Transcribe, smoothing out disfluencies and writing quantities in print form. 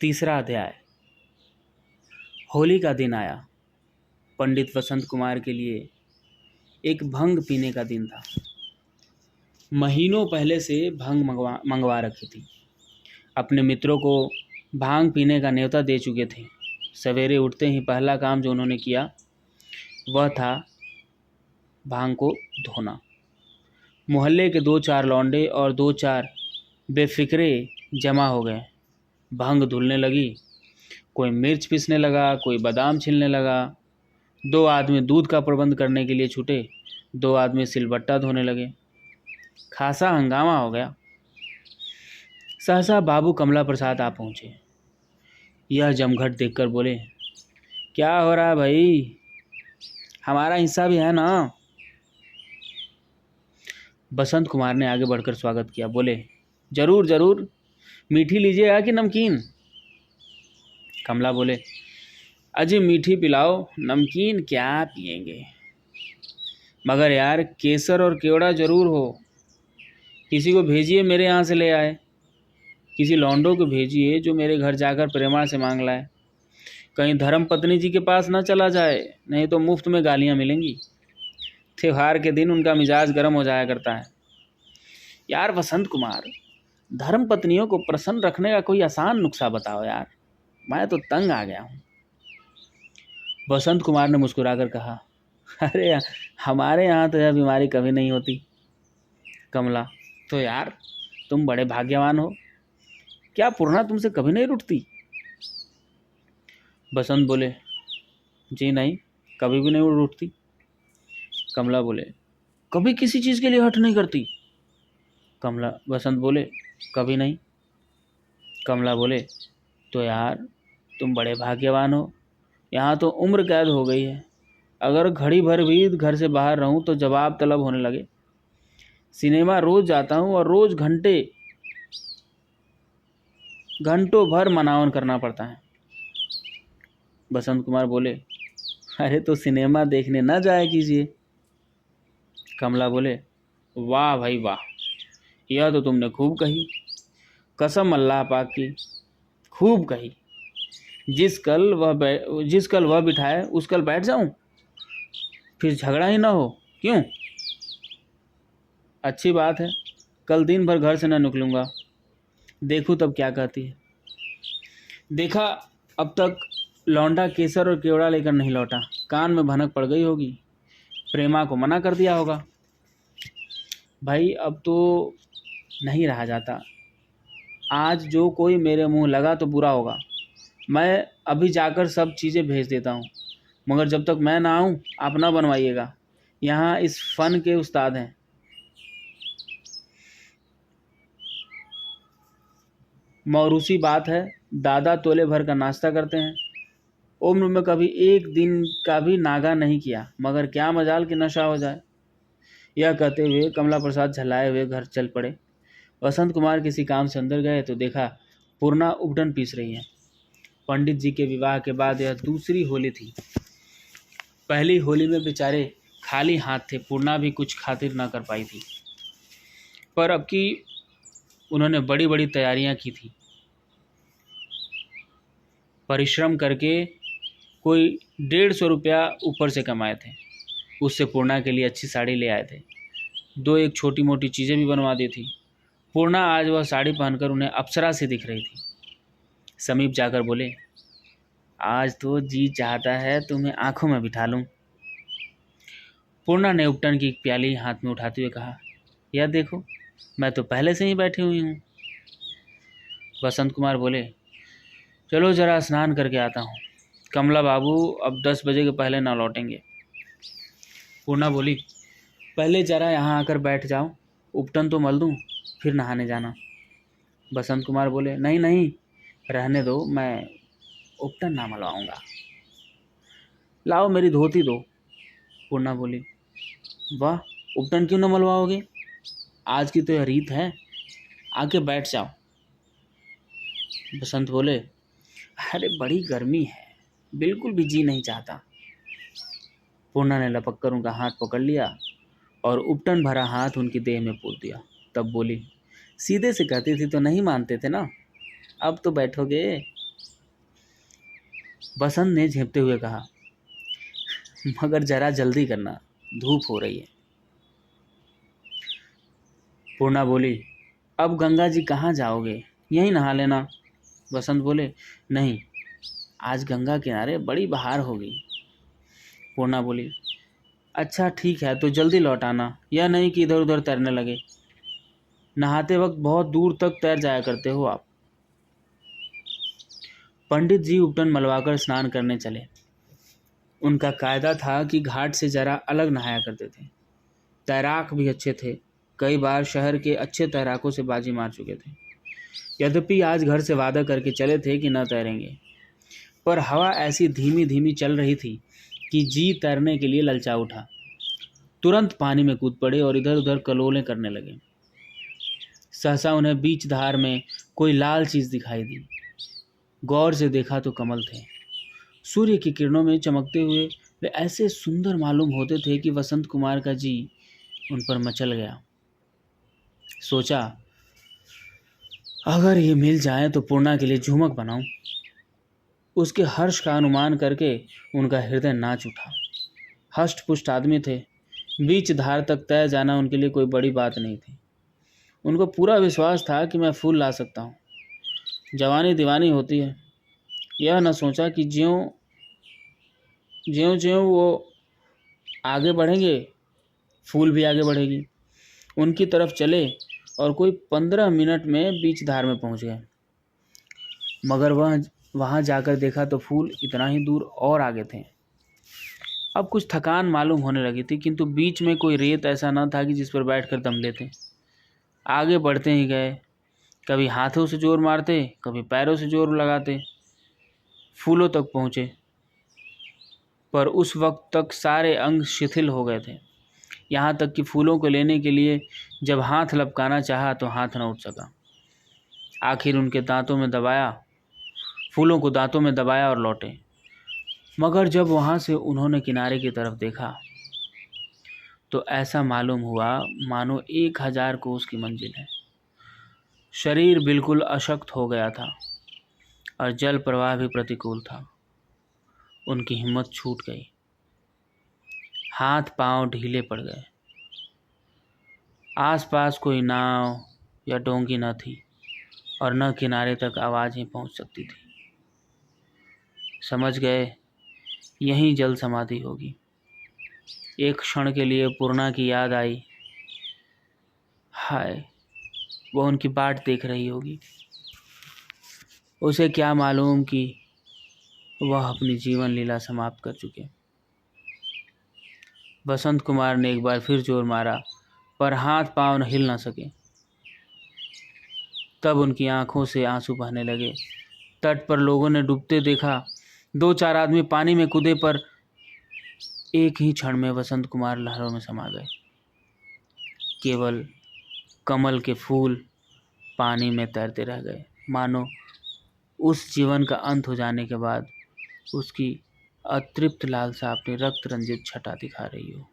तीसरा अध्याय। होली का दिन आया। पंडित वसंत कुमार के लिए एक भंग पीने का दिन था। महीनों पहले से भंग मंगवा रखी थी। अपने मित्रों को भांग पीने का न्योता दे चुके थे। सवेरे उठते ही पहला काम जो उन्होंने किया वह था भांग को धोना। मोहल्ले के 2-4 लौंडे और 2-4 बेफिक्रे जमा हो गए। भंग धुलने लगी। कोई मिर्च पीसने लगा, कोई बादाम छीलने लगा। 2 आदमी दूध का प्रबंध करने के लिए छूटे। 2 आदमी सिलबट्टा धोने लगे। खासा हंगामा हो गया। सहसा बाबू कमला प्रसाद आ पहुंचे। यह जमघट देखकर बोले, क्या हो रहा है भाई? हमारा हिस्सा भी है ना? बसंत कुमार ने आगे बढ़कर स्वागत किया। बोले, जरूर जरूर, मीठी लीजिएगा कि नमकीन? कमला बोले, अजी मीठी पिलाओ, नमकीन क्या पिएंगे? मगर यार केसर और केवड़ा जरूर हो। किसी को भेजिए मेरे यहाँ से ले आए। किसी लौंडो को भेजिए जो मेरे घर जाकर प्रेमा से मांग लाए। कहीं धर्म पत्नी जी के पास न चला जाए, नहीं तो मुफ्त में गालियाँ मिलेंगी। त्योहार के दिन उनका मिजाज गर्म हो जाया करता है। यार वसंत कुमार, धर्म पत्नियों को प्रसन्न रखने का कोई आसान नुस्खा बताओ यार, मैं तो तंग आ गया हूँ। बसंत कुमार ने मुस्कुराकर कहा, अरे हमारे यहाँ तो यह बीमारी कभी नहीं होती। कमला, तो यार तुम बड़े भाग्यवान हो। क्या पूर्णा तुमसे कभी नहीं रुठती? बसंत बोले, जी नहीं, कभी भी नहीं रुठती। कमला बोले, कभी किसी चीज़ के लिए हट नहीं करती? बसंत बोले, कभी नहीं। कमला बोले, तो यार तुम बड़े भाग्यवान हो। यहाँ तो उम्र कैद हो गई है। अगर घड़ी भर भी घर से बाहर रहूं तो जवाब तलब होने लगे। सिनेमा रोज जाता हूँ और रोज घंटों भर मनावन करना पड़ता है। बसंत कुमार बोले, अरे तो सिनेमा देखने ना जाया कीजिए। कमला बोले, वाह भाई वाह, यह तो तुमने खूब कही। कसम अल्लाह पाक की, खूब कही। जिस कल वह बिठाए उस कल बैठ जाऊं, फिर झगड़ा ही ना हो। क्यों? अच्छी बात है, कल दिन भर घर से न निकलूंगा। देखूं तब क्या कहती है। देखा, अब तक लौंडा केसर और केवड़ा लेकर नहीं लौटा। कान में भनक पड़ गई होगी। प्रेमा को मना कर दिया होगा। भाई अब तो नहीं रहा जाता। आज जो कोई मेरे मुंह लगा तो बुरा होगा। मैं अभी जाकर सब चीज़ें भेज देता हूँ, मगर जब तक मैं ना आऊँ आप ना बनवाइएगा। यहाँ इस फन के उस्ताद हैं। मौरूसी बात है, दादा तोले भर का नाश्ता करते हैं। उम्र में कभी एक दिन का भी नागा नहीं किया, मगर क्या मजाल कि नशा हो जाए। यह कहते हुए कमला प्रसाद झल्लाए हुए घर चल पड़े। वसंत कुमार किसी काम से अंदर गए तो देखा पूर्णा उबटन पीस रही है। पंडित जी के विवाह के बाद यह दूसरी होली थी। पहली होली में बेचारे खाली हाथ थे। पूर्णा भी कुछ खातिर ना कर पाई थी, पर अब की उन्होंने बड़ी बड़ी तैयारियां की थी। परिश्रम करके कोई 150 रुपया ऊपर से कमाए थे। उससे पूर्णा के लिए अच्छी साड़ी ले आए थे। 2-1 छोटी मोटी चीज़ें भी बनवा दी थी। पूर्णा आज वह साड़ी पहनकर उन्हें अप्सरा सी दिख रही थी। समीप जाकर बोले, आज तो जी चाहता है तुम्हें आंखों में बिठा लूं। पूर्णा ने उपटन की प्याली हाथ में उठाते हुए कहा, यह देखो, मैं तो पहले से ही बैठी हुई हूँ। वसंत कुमार बोले, चलो जरा स्नान करके आता हूँ। कमला बाबू अब 10 बजे के पहले ना लौटेंगे। पूर्णा बोली, पहले जरा यहाँ आकर बैठ जाओ, उपटन तो मल दूँ, फिर नहाने जाना। बसंत कुमार बोले, नहीं नहीं, रहने दो, मैं उपटन ना मलवाऊंगा। लाओ मेरी धोती दो। पूर्णा बोली, वाह, उपटन क्यों न मलवाओगे? आज की तो यह रीत है, आके बैठ जाओ। बसंत बोले, अरे बड़ी गर्मी है, बिल्कुल भी जी नहीं चाहता। पूर्णा ने लपक कर उनका हाथ पकड़ लिया और उपटन भरा हाथ उनकी देह में पूर दिया। तब बोली, सीधे से कहती थी तो नहीं मानते थे ना, अब तो बैठोगे। बसंत ने झेपते हुए कहा, मगर जरा जल्दी करना, धूप हो रही है। पूर्णा बोली, अब गंगा जी कहाँ जाओगे, यहीं नहा लेना। बसंत बोले, नहीं, आज गंगा किनारे बड़ी बहार होगी। पूर्णा बोली, अच्छा ठीक है, तो जल्दी लौट आना, यह नहीं कि इधर उधर तैरने लगे। नहाते वक्त बहुत दूर तक तैर जाया करते हो आप। पंडित जी उपटन मलवाकर स्नान करने चले। उनका कायदा था कि घाट से जरा अलग नहाया करते थे। तैराक भी अच्छे थे, कई बार शहर के अच्छे तैराकों से बाजी मार चुके थे। यद्यपि आज घर से वादा करके चले थे कि न तैरेंगे, पर हवा ऐसी धीमी धीमी चल रही थी कि जी तैरने के लिए ललचा उठा। तुरंत पानी में कूद पड़े और इधर उधर कलोलें करने लगे। सहसा उन्हें बीच धार में कोई लाल चीज दिखाई दी। गौर से देखा तो कमल थे। सूर्य की किरणों में चमकते हुए वे ऐसे सुंदर मालूम होते थे कि वसंत कुमार का जी उन पर मचल गया। सोचा, अगर ये मिल जाए तो पूर्णा के लिए झुमक बनाऊं। उसके हर्ष का अनुमान करके उनका हृदय नाच उठा। हष्ट पुष्ट आदमी थे, बीच धार तक तय जाना उनके लिए कोई बड़ी बात नहीं थी। उनको पूरा विश्वास था कि मैं फूल ला सकता हूँ। जवानी दीवानी होती है। यह न सोचा कि ज्यों ज्यों ज्यों वो आगे बढ़ेंगे, फूल भी आगे बढ़ेगी। उनकी तरफ चले और कोई 15 मिनट में बीच धार में पहुंच गए। मगर वहां जाकर देखा तो फूल इतना ही दूर और आगे थे। अब कुछ थकान मालूम होने लगी थी, किंतु बीच में कोई रेत ऐसा न था कि जिस पर बैठकर दम लेते। आगे बढ़ते ही गए, कभी हाथों से जोर मारते, कभी पैरों से जोर लगाते। फूलों तक पहुँचे, पर उस वक्त तक सारे अंग शिथिल हो गए थे। यहाँ तक कि फूलों को लेने के लिए जब हाथ लपकाना चाहा तो हाथ न उठ सका। आखिर उनके दांतों में दबाया, फूलों को दांतों में दबाया और लौटे। मगर जब वहाँ से उन्होंने किनारे की तरफ देखा तो ऐसा मालूम हुआ मानो 1000 कोस की मंजिल है। शरीर बिल्कुल अशक्त हो गया था और जल प्रवाह भी प्रतिकूल था। उनकी हिम्मत छूट गई, हाथ पांव ढीले पड़ गए। आसपास कोई नाव या डोंगी न थी और न किनारे तक आवाज़ ही पहुंच सकती थी। समझ गए यहीं जल समाधि होगी। एक क्षण के लिए पूर्णा की याद आई। हाय, वो उनकी बाट देख रही होगी। उसे क्या मालूम कि वह अपनी जीवन लीला समाप्त कर चुके। बसंत कुमार ने एक बार फिर जोर मारा, पर हाथ पांव हिल न सके। तब उनकी आंखों से आंसू बहने लगे। तट पर लोगों ने डूबते देखा। 2-4 आदमी पानी में कूदे, पर एक ही क्षण में वसंत कुमार लहरों में समा गए। केवल कमल के फूल पानी में तैरते रह गए, मानो उस जीवन का अंत हो जाने के बाद उसकी अतृप्त लालसा अपनी रक्त रंजित छटा दिखा रही हो।